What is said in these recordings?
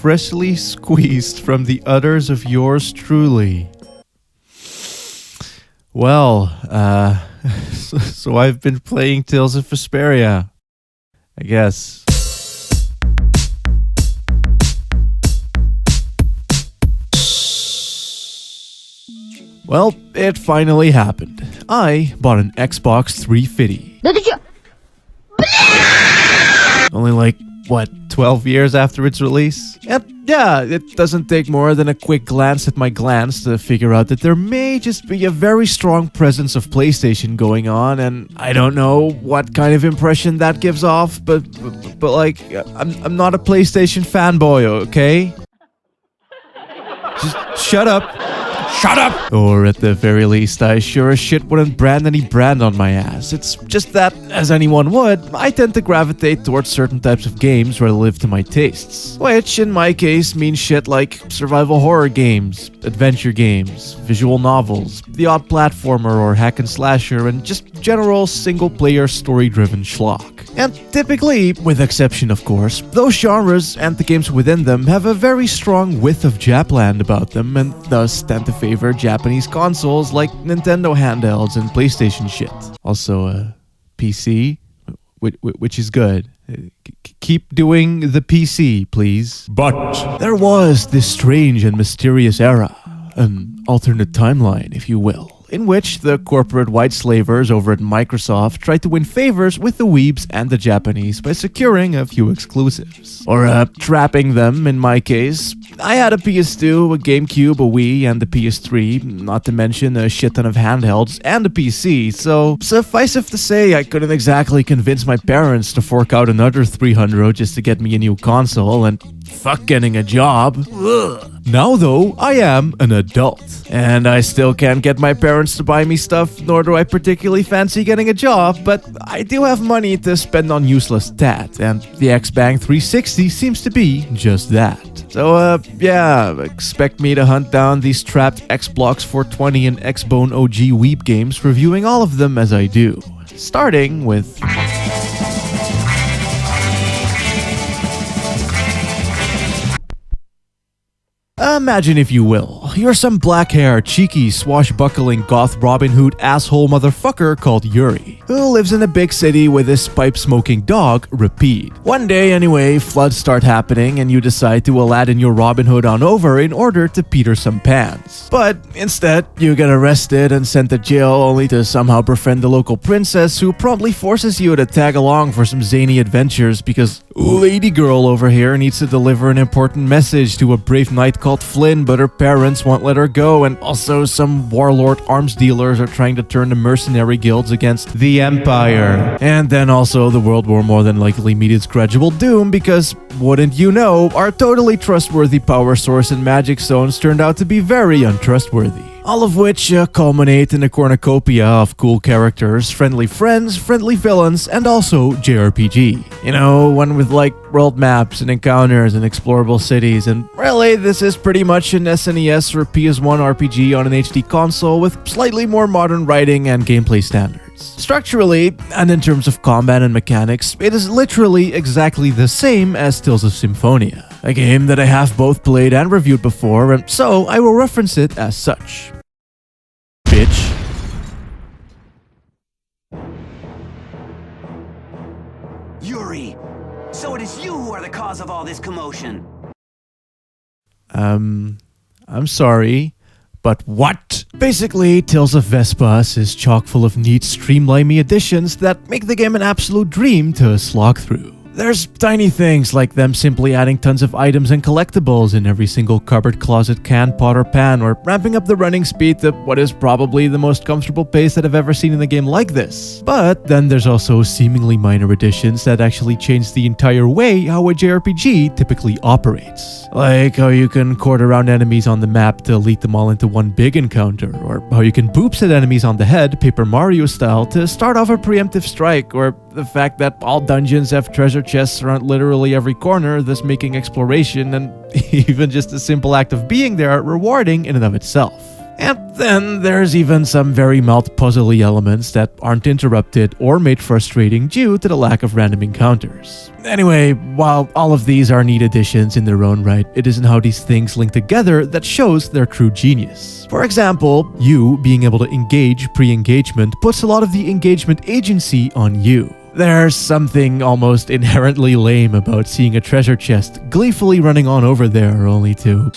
freshly squeezed from the udders of yours truly. Well, so I've been playing Tales of Vesperia, I guess. Well, it finally happened. I bought an Xbox 350. Only like, 12 years after its release? And yeah, it doesn't take more than a quick glance at my glance to figure out that there may just be a very strong presence of PlayStation going on, and I don't know what kind of impression that gives off, but like, I'm not a PlayStation fanboy, okay? Just shut up. Shut up! Or at the very least, I sure as shit wouldn't brand any brand on my ass. It's just that, as anyone would, I tend to gravitate towards certain types of games relative to my tastes. Which, in my case, means shit like survival horror games, adventure games, visual novels, the odd platformer or hack and slasher, and just general single-player story-driven schlock. And typically, with exception of course, those genres and the games within them have a very strong whiff of Japland about them, and thus tend to favor Japanese consoles like Nintendo handhelds and PlayStation shit. Also, PC, which is good. Keep doing the PC, please. But there was this strange and mysterious era, an alternate timeline, if you will, in which the corporate white slavers over at Microsoft tried to win favors with the weebs and the Japanese by securing a few exclusives. Or trapping them, in my case. I had a PS2, a GameCube, a Wii, and a PS3, not to mention a shit ton of handhelds and a PC, so suffice it to say I couldn't exactly convince my parents to fork out another $300 just to get me a new console, and fuck getting a job. Ugh. Now though, I am an adult, and I still can't get my parents to buy me stuff, nor do I particularly fancy getting a job, but I do have money to spend on useless tat, and the Xbang 360 seems to be just that. So yeah, expect me to hunt down these trapped Xbox 420 and Xbone OG Weeb games, reviewing all of them as I do. Starting with... Imagine, if you will, you're some black-haired, cheeky, swashbuckling goth Robin Hood asshole motherfucker called Yuri, who lives in a big city with his pipe-smoking dog, Repeat. One day, anyway, floods start happening and you decide to Aladdin your Robin Hood on over in order to Peter some pans. But instead, you get arrested and sent to jail only to somehow befriend the local princess who promptly forces you to tag along for some zany adventures because lady girl over here needs to deliver an important message to a brave knight called Flynn, but her parents won't let her go, and also some warlord arms dealers are trying to turn the mercenary guilds against the Empire. And then also the world will more than likely meet its gradual doom because, wouldn't you know, our totally trustworthy power source and magic stones turned out to be very untrustworthy. All of which culminate in a cornucopia of cool characters, friendly friends, friendly villains, and also JRPG. You know, one with like world maps and encounters and explorable cities, and really this is pretty much an SNES or PS1 RPG on an HD console with slightly more modern writing and gameplay standards. Structurally, and in terms of combat and mechanics, it is literally exactly the same as Tales of Symphonia, a game that I have both played and reviewed before, and so I will reference it as such. Bitch. Yuri, so it is you who are the cause of all this commotion. I'm sorry, but what? Basically, Tales of Vespas is chock full of neat, streamliney additions that make the game an absolute dream to slog through. There's tiny things like them simply adding tons of items and collectibles in every single cupboard, closet, can, pot, or pan, or ramping up the running speed to what is probably the most comfortable pace that I've ever seen in a game like this. But then there's also seemingly minor additions that actually change the entire way how a JRPG typically operates. Like how you can court around enemies on the map to lead them all into one big encounter, or how you can boops at enemies on the head, Paper Mario style, to start off a preemptive strike, or the fact that all dungeons have treasure chests around literally every corner, thus making exploration and even just the simple act of being there rewarding in and of itself. And then there's even some very mild puzzly elements that aren't interrupted or made frustrating due to the lack of random encounters. Anyway, while all of these are neat additions in their own right, it isn't how these things link together that shows their true genius. For example, you being able to engage pre-engagement puts a lot of the engagement agency on you. There's something almost inherently lame about seeing a treasure chest gleefully running on over there only to...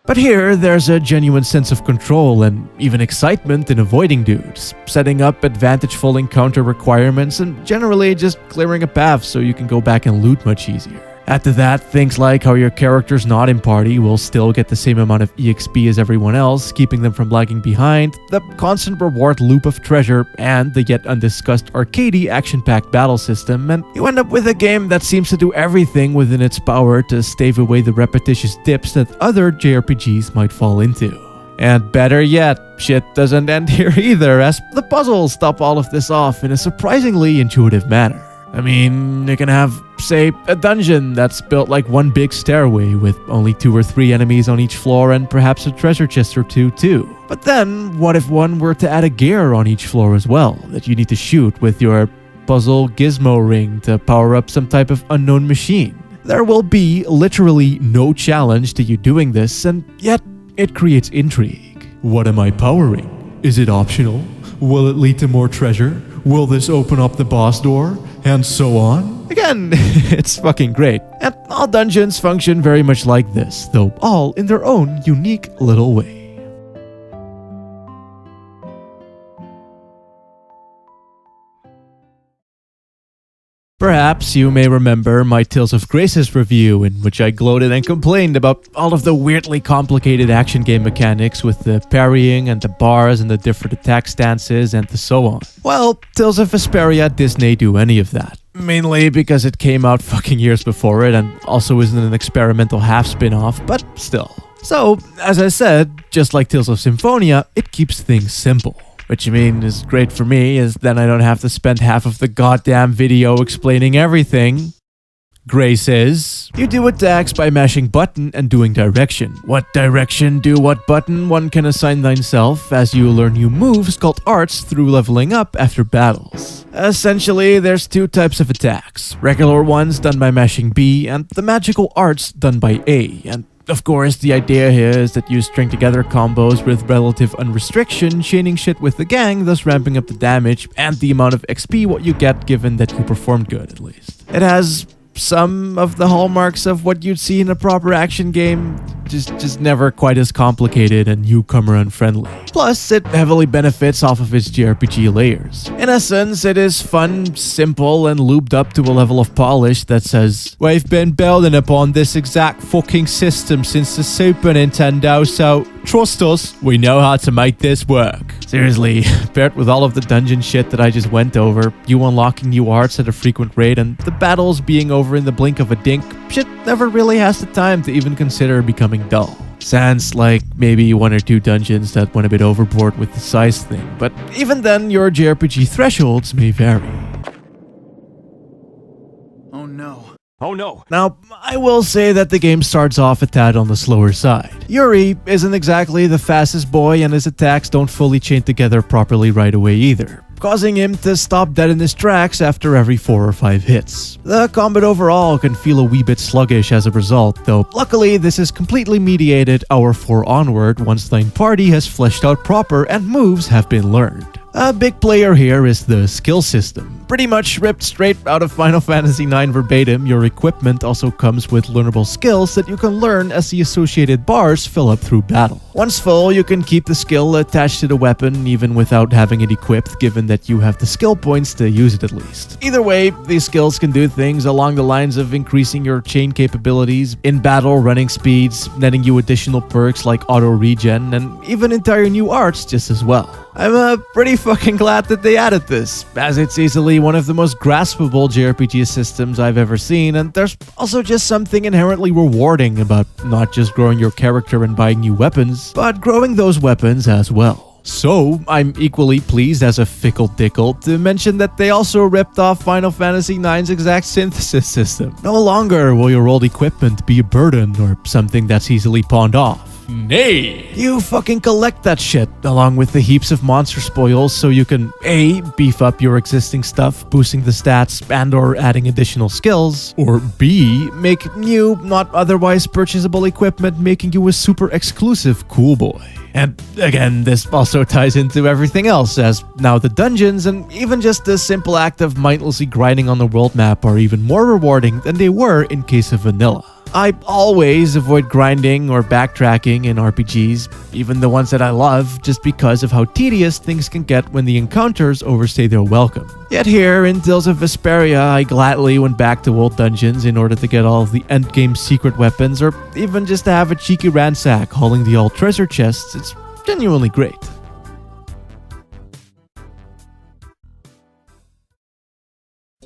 But here, there's a genuine sense of control and even excitement in avoiding dudes, setting up advantageful encounter requirements and generally just clearing a path so you can go back and loot much easier. Add to that, things like how your characters not in party will still get the same amount of EXP as everyone else, keeping them from lagging behind, the constant reward loop of treasure, and the yet undiscussed arcadey action-packed battle system, and you end up with a game that seems to do everything within its power to stave away the repetitious dips that other JRPGs might fall into. And better yet, shit doesn't end here either, as the puzzles top all of this off in a surprisingly intuitive manner. I mean, you can have, say, a dungeon that's built like one big stairway with only 2 or 3 enemies on each floor and perhaps a treasure chest or two too. But then, what if one were to add a gear on each floor as well that you need to shoot with your puzzle gizmo ring to power up some type of unknown machine? There will be literally no challenge to you doing this, and yet it creates intrigue. What am I powering? Is it optional? Will it lead to more treasure? Will this open up the boss door? And so on? Again, it's fucking great. And all dungeons function very much like this, though all in their own unique little way. Perhaps you may remember my Tales of Graces review in which I gloated and complained about all of the weirdly complicated action game mechanics with the parrying and the bars and the different attack stances and the so on. Well, Tales of Vesperia Disney do any of that. Mainly because it came out fucking years before it and also isn't an experimental half spin-off, but still. So, as I said, just like Tales of Symphonia, it keeps things simple. Which I mean is great for me, as then I don't have to spend half of the goddamn video explaining everything. Grace is, you do attacks by mashing button and doing direction. What direction do what button one can assign thyself as you learn new moves called arts through leveling up after battles. Essentially, there's 2 types of attacks. Regular ones done by mashing B and the magical arts done by A, and of course, the idea here is that you string together combos with relative unrestriction, chaining shit with the gang, thus ramping up the damage and the amount of XP what you get given that you performed good at least. It has some of the hallmarks of what you'd see in a proper action game, just never quite as complicated and newcomer unfriendly. Plus, it heavily benefits off of its JRPG layers. In essence, it is fun, simple, and looped up to a level of polish that says, "We've been building upon this exact fucking system since the Super Nintendo, so trust us, we know how to make this work." Seriously, paired with all of the dungeon shit that I just went over, you unlocking new arts at a frequent rate, and the battles being over in the blink of a dink, shit never really has the time to even consider becoming dull. Sans like maybe 1 or 2 dungeons that went a bit overboard with the size thing, but even then your JRPG thresholds may vary. Oh no. Oh no. Now, I will say that the game starts off a tad on the slower side. Yuri isn't exactly the fastest boy and his attacks don't fully chain together properly right away either, causing him to stop dead in his tracks after every 4 or 5 hits. The combat overall can feel a wee bit sluggish as a result, though luckily this is completely mediated hour 4 onward once thine party has fleshed out proper and moves have been learned. A big player here is the skill system. Pretty much ripped straight out of Final Fantasy IX verbatim, your equipment also comes with learnable skills that you can learn as the associated bars fill up through battle. Once full, you can keep the skill attached to the weapon even without having it equipped, given that you have the skill points to use it at least. Either way, these skills can do things along the lines of increasing your chain capabilities, in battle running speeds, netting you additional perks like auto regen, and even entire new arts just as well. I'm pretty fucking glad that they added this, as it's easily one of the most graspable JRPG systems I've ever seen, and there's also just something inherently rewarding about not just growing your character and buying new weapons, but growing those weapons as well. So, I'm equally pleased as a fickle dickle to mention that they also ripped off Final Fantasy IX's exact synthesis system. No longer will your old equipment be a burden or something that's easily pawned off. Nay. You fucking collect that shit, along with the heaps of monster spoils, so you can A, beef up your existing stuff, boosting the stats and or adding additional skills, or B, make new, not otherwise purchasable equipment, making you a super exclusive cool boy. And again, this also ties into everything else, as now the dungeons and even just the simple act of mindlessly grinding on the world map are even more rewarding than they were in case of vanilla. I always avoid grinding or backtracking in RPGs, even the ones that I love, just because of how tedious things can get when the encounters overstay their welcome. Yet here, in Tales of Vesperia, I gladly went back to old dungeons in order to get all of the endgame secret weapons, or even just to have a cheeky ransack hauling the old treasure chests. It's genuinely great.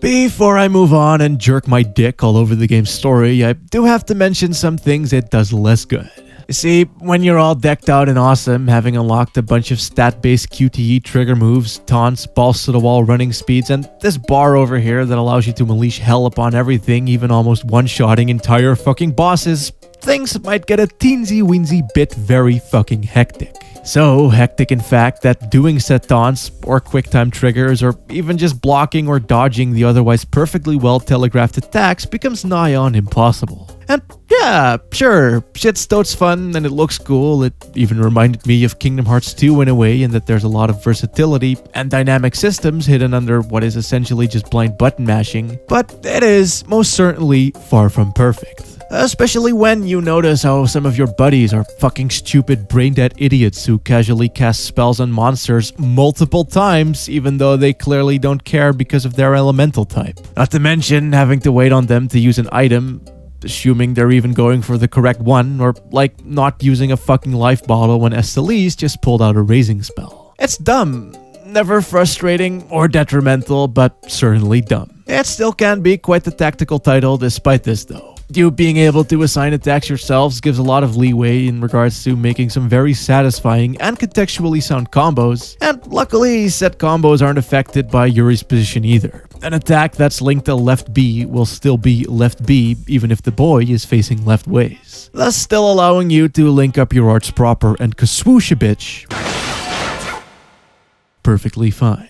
Before I move on and jerk my dick all over the game's story, I do have to mention some things it does less good. You see, when you're all decked out and awesome, having unlocked a bunch of stat-based QTE trigger moves, taunts, balls-to-the-wall running speeds, and this bar over here that allows you to unleash hell upon everything, even almost one-shotting entire fucking bosses, things might get a teensy-weensy bit very fucking hectic. So hectic, in fact, that doing set taunts, or quick-time triggers, or even just blocking or dodging the otherwise perfectly well-telegraphed attacks becomes nigh on impossible. And yeah, sure, shit's totes fun and it looks cool. It even reminded me of Kingdom Hearts 2 in a way, in that there's a lot of versatility and dynamic systems hidden under what is essentially just blind button mashing, but it is most certainly far from perfect. Especially when you notice how some of your buddies are fucking stupid brain-dead idiots who casually cast spells on monsters multiple times, even though they clearly don't care because of their elemental type. Not to mention having to wait on them to use an item, assuming they're even going for the correct one, or like not using a fucking life bottle when Esteliz just pulled out a raising spell. It's dumb. Never frustrating or detrimental, but certainly dumb. It still can be quite the tactical title despite this though. You being able to assign attacks yourselves gives a lot of leeway in regards to making some very satisfying and contextually sound combos, and luckily set combos aren't affected by Yuri's position either. An attack that's linked to left B will still be left B even if the boy is facing left ways, thus still allowing you to link up your arts proper and kaswoosh a bitch perfectly fine.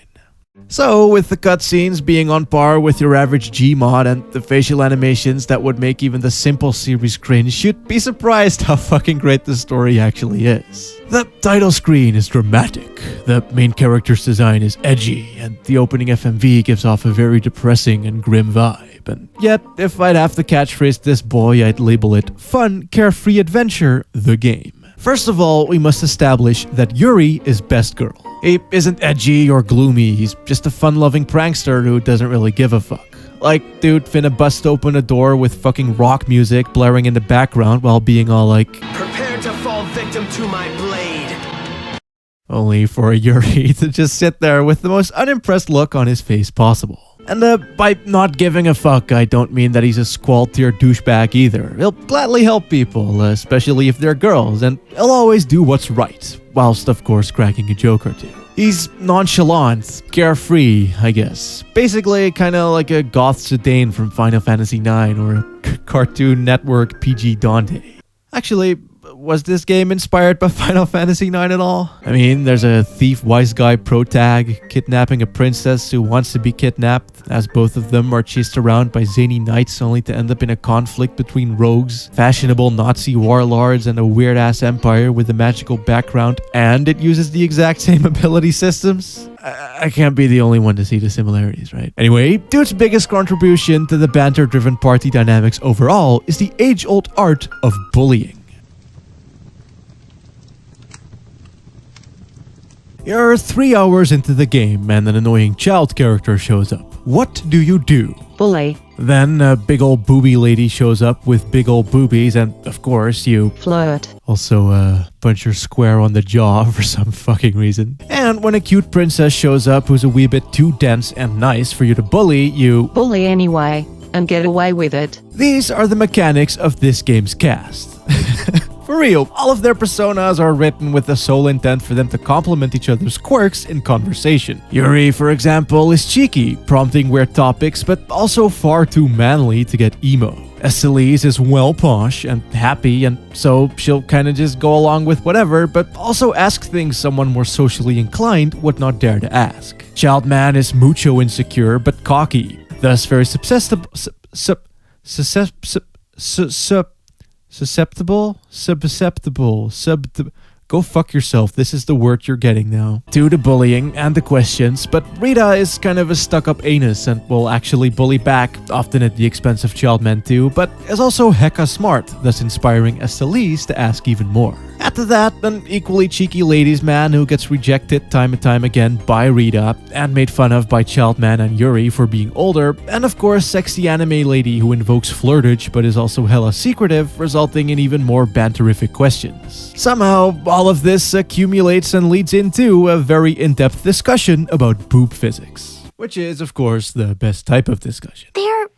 So, with the cutscenes being on par with your average Gmod and the facial animations that would make even the simple series cringe, you'd be surprised how fucking great the story actually is. The title screen is dramatic, the main character's design is edgy, and the opening FMV gives off a very depressing and grim vibe. And yet, if I'd have to catchphrase this boy, I'd label it Fun, Carefree Adventure, the game. First of all, we must establish that Yuri is best girl. He isn't edgy or gloomy, he's just a fun-loving prankster who doesn't really give a fuck. Like, dude finna bust open a door with fucking rock music blaring in the background while being all like, Prepare to fall victim to my blade. Only for Yuri to just sit there with the most unimpressed look on his face possible. And by not giving a fuck, I don't mean that he's a squall-tier douchebag either. He'll gladly help people, especially if they're girls, and he'll always do what's right, whilst of course cracking a joke or two. He's nonchalant, carefree, I guess. Basically, kinda like a goth Zidane from Final Fantasy IX or a Cartoon Network PG Dante. Actually, was this game inspired by Final Fantasy IX at all? I mean, there's a thief wise guy protag kidnapping a princess who wants to be kidnapped, as both of them are chased around by zany knights only to end up in a conflict between rogues, fashionable Nazi warlords, and a weird-ass empire with a magical background, and it uses the exact same ability systems? I can't be the only one to see the similarities, right? Anyway, dude's biggest contribution to the banter-driven party dynamics overall is the age-old art of bullying. You're 3 hours into the game and an annoying child character shows up. What do you do? Bully. Then a big old booby lady shows up with big old boobies and, of course, you Flirt. also punch her square on the jaw for some fucking reason. And when a cute princess shows up who's a wee bit too dense and nice for you to bully, you Bully anyway, and get away with it. These are the mechanics of this game's cast. For real, all of their personas are written with the sole intent for them to complement each other's quirks in conversation. Yuri, for example, is cheeky, prompting weird topics, but also far too manly to get emo. Celise is well posh and happy, and so she'll kind of just go along with whatever, but also ask things someone more socially inclined would not dare to ask. Child Man is mucho insecure but cocky, thus very Go fuck yourself, this is the word you're getting now. To the bullying and the questions, but Rita is kind of a stuck-up anus and will actually bully back, often at the expense of Child Man too, but is also hecka smart, thus inspiring Celise to ask even more. Add to that, an equally cheeky ladies man who gets rejected time and time again by Rita, and made fun of by Child Man and Yuri for being older, and of course sexy anime lady who invokes flirtage but is also hella secretive, resulting in even more banterific questions. Somehow, all of this accumulates and leads into a very in-depth discussion about boob physics. Which is, of course, the best type of discussion. They're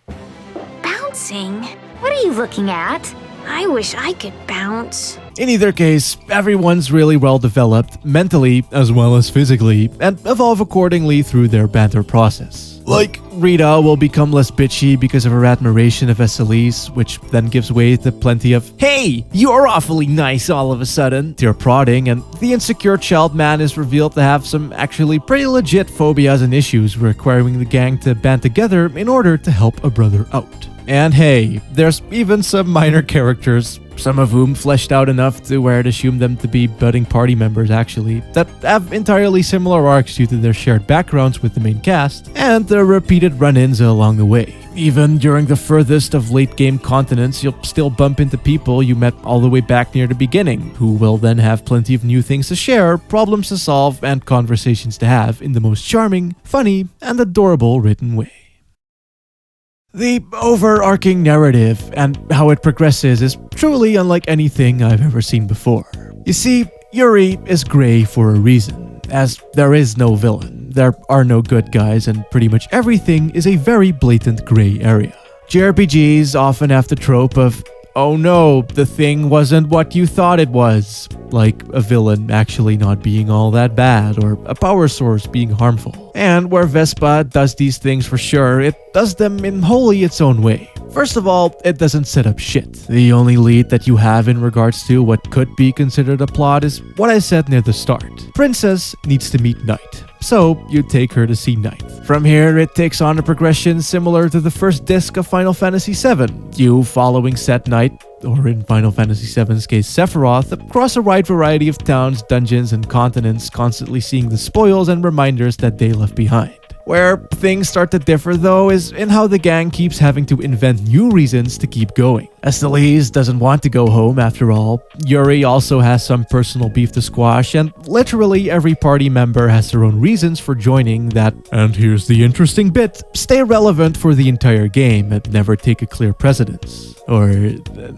bouncing. What are you looking at? I wish I could bounce. In either case, everyone's really well developed, mentally as well as physically, and evolve accordingly through their banter process. Like, Rita will become less bitchy because of her admiration of Celise, which then gives way to plenty of, "Hey, you're awfully nice all of a sudden," to her prodding, and the insecure Child Man is revealed to have some actually pretty legit phobias and issues requiring the gang to band together in order to help a brother out. And hey, there's even some minor characters, some of whom fleshed out enough to where I'd assume them to be budding party members actually, that have entirely similar arcs due to their shared backgrounds with the main cast, and their repeated run-ins along the way. Even during the furthest of late-game continents, you'll still bump into people you met all the way back near the beginning, who will then have plenty of new things to share, problems to solve, and conversations to have in the most charming, funny, and adorable written way. The overarching narrative and how it progresses is truly unlike anything I've ever seen before. You see, Yuri is gray for a reason, as there is no villain, there are no good guys, and pretty much everything is a very blatant gray area. JRPGs often have the trope of, "Oh no, the thing wasn't what you thought it was," like a villain actually not being all that bad or a power source being harmful. And where Vespa does these things for sure, it does them in wholly its own way. First of all, it doesn't set up shit. The only lead that you have in regards to what could be considered a plot is what I said near the start. Princess needs to meet Knight, so you take her to see Knight. From here, it takes on a progression similar to the first disc of Final Fantasy VII, you following said Knight, or in Final Fantasy VII's case Sephiroth, across a wide variety of towns, dungeons, and continents, constantly seeing the spoils and reminders that they left behind. Where things start to differ though is in how the gang keeps having to invent new reasons to keep going. Celise doesn't want to go home after all, Yuri also has some personal beef to squash, and literally every party member has their own reasons for joining that, and here's the interesting bit, stay relevant for the entire game and never take a clear precedence. Or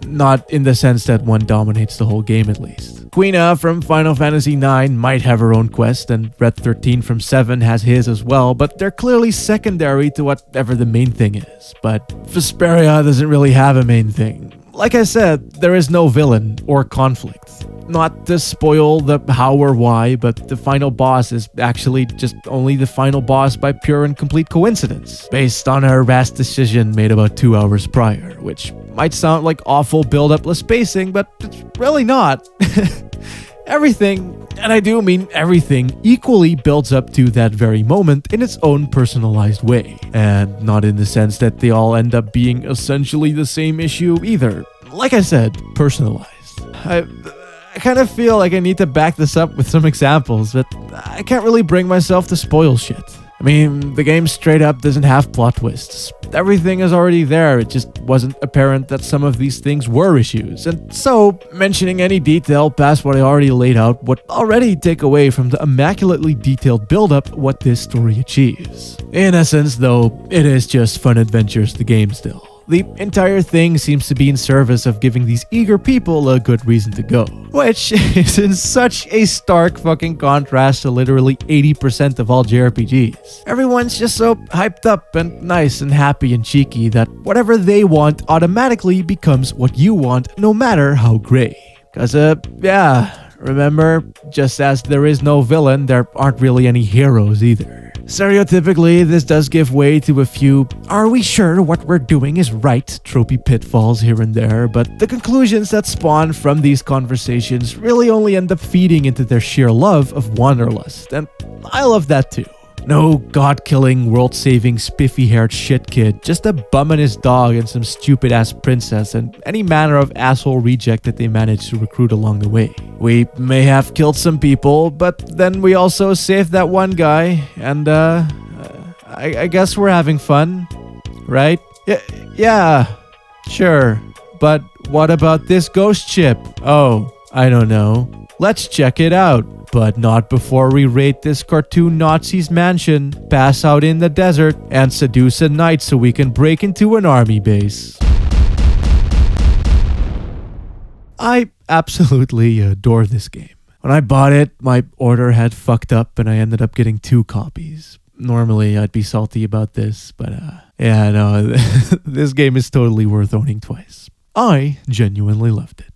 not in the sense that one dominates the whole game at least. Quina from Final Fantasy IX might have her own quest, and Red 13 from 7 has his as well, but they're clearly secondary to whatever the main thing is. But Vesperia doesn't really have a main thing. Like I said, there is no villain or conflict. Not to spoil the how or why, but the final boss is actually just only the final boss by pure and complete coincidence, based on a rash decision made about 2 hours prior, which might sound like awful build-up-less pacing, but it's really not. Everything, and I do mean everything, equally builds up to that very moment in its own personalized way, and not in the sense that they all end up being essentially the same issue either. Like I said, personalized. I kind of feel like I need to back this up with some examples, but I can't really bring myself to spoil shit. I mean, the game straight up doesn't have plot twists. Everything is already there, it just wasn't apparent that some of these things were issues. And so, mentioning any detail past what I already laid out would already take away from the immaculately detailed build-up what this story achieves. In essence, though, it is just fun adventures the game still. The entire thing seems to be in service of giving these eager people a good reason to go, which is in such a stark fucking contrast to literally 80% of all JRPGs. Everyone's just so hyped up and nice and happy and cheeky that whatever they want automatically becomes what you want no matter how gray. Cause yeah, remember, just as there is no villain, there aren't really any heroes either. Stereotypically, this does give way to a few "are we sure what we're doing is right" tropey pitfalls here and there, but the conclusions that spawn from these conversations really only end up feeding into their sheer love of wanderlust, and I love that too. No god-killing, world-saving, spiffy-haired shit kid, just a bum and his dog and some stupid-ass princess and any manner of asshole reject that they managed to recruit along the way. We may have killed some people, but then we also saved that one guy, and I guess we're having fun, right? Yeah, sure. But what about this ghost ship? Oh, I don't know. Let's check it out. But not before we raid this cartoon Nazi's mansion, pass out in the desert, and seduce a knight so we can break into an army base. I absolutely adore this game. When I bought it, my order had fucked up and I ended up getting 2 copies. Normally, I'd be salty about this, but yeah, no, this game is totally worth owning twice. I genuinely loved it.